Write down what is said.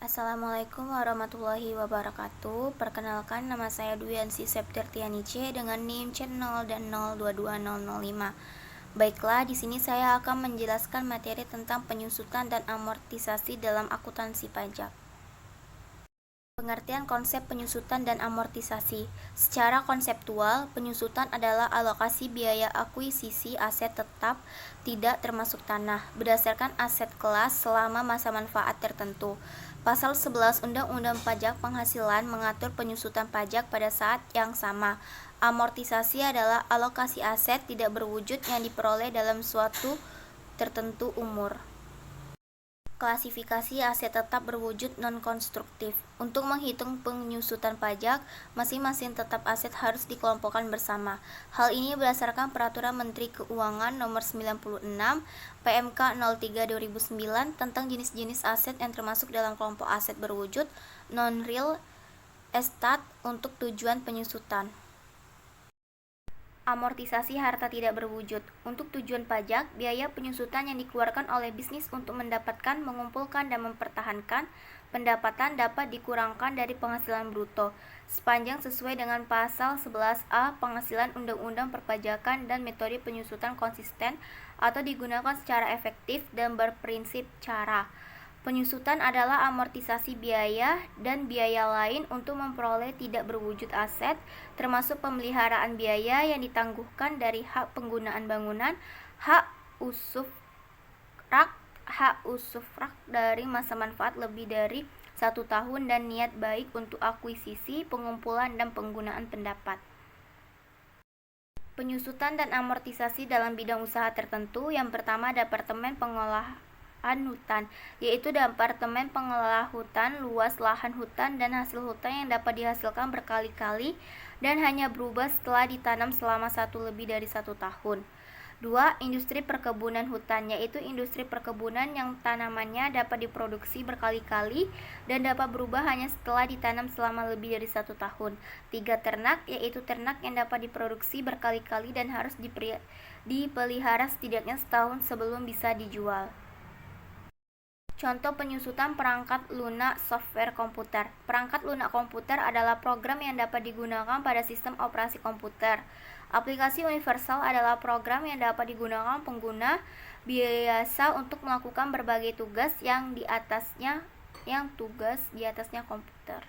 Assalamualaikum warahmatullahi wabarakatuh. Perkenalkan, nama saya Dwiansi Septirtianice dengan NIM C0 dan 022005. Baiklah, di sini saya akan menjelaskan materi tentang penyusutan dan amortisasi dalam akuntansi pajak. Pengertian konsep penyusutan dan amortisasi. Secara konseptual, penyusutan adalah alokasi biaya akuisisi aset tetap tidak termasuk tanah berdasarkan aset kelas selama masa manfaat tertentu. Pasal 11 Undang-Undang Pajak Penghasilan mengatur penyusutan pajak pada saat yang sama. Amortisasi adalah alokasi aset tidak berwujud yang diperoleh dalam suatu tertentu umur. Klasifikasi aset tetap berwujud non-konstruktif. Untuk menghitung penyusutan pajak, masing-masing tetap aset harus dikelompokkan bersama. Hal ini berdasarkan Peraturan Menteri Keuangan Nomor 96 PMK 03/2009 tentang jenis-jenis aset yang termasuk dalam kelompok aset berwujud non-real estate untuk tujuan penyusutan. Amortisasi harta tidak berwujud. Untuk tujuan pajak, biaya penyusutan yang dikeluarkan oleh bisnis untuk mendapatkan, mengumpulkan, dan mempertahankan pendapatan dapat dikurangkan dari penghasilan bruto sepanjang sesuai dengan pasal 11A Penghasilan Undang-Undang Perpajakan dan metode penyusutan konsisten atau digunakan secara efektif dan berprinsip cara. Penyusutan adalah amortisasi biaya dan biaya lain untuk memperoleh tidak berwujud aset, termasuk pemeliharaan biaya yang ditangguhkan dari hak penggunaan bangunan, hak usufrak dari masa manfaat lebih dari 1 tahun dan niat baik untuk akuisisi, pengumpulan, dan penggunaan pendapat. Penyusutan dan amortisasi dalam bidang usaha tertentu. Yang pertama, Departemen Pengolahan Hutan, yaitu Departemen Pengelola Hutan, luas lahan hutan dan hasil hutan yang dapat dihasilkan berkali-kali dan hanya berubah setelah ditanam selama lebih dari 1 tahun. 2. Industri perkebunan hutan, yaitu industri perkebunan yang tanamannya dapat diproduksi berkali-kali dan dapat berubah hanya setelah ditanam selama lebih dari 1 tahun. 3. Ternak, yaitu ternak yang dapat diproduksi berkali-kali dan harus dipelihara setidaknya setahun sebelum bisa dijual. Contoh penyusutan perangkat lunak software komputer. Perangkat lunak komputer adalah program yang dapat digunakan pada sistem operasi komputer. Aplikasi universal adalah program yang dapat digunakan pengguna biasa untuk melakukan berbagai tugas yang di atasnya komputer.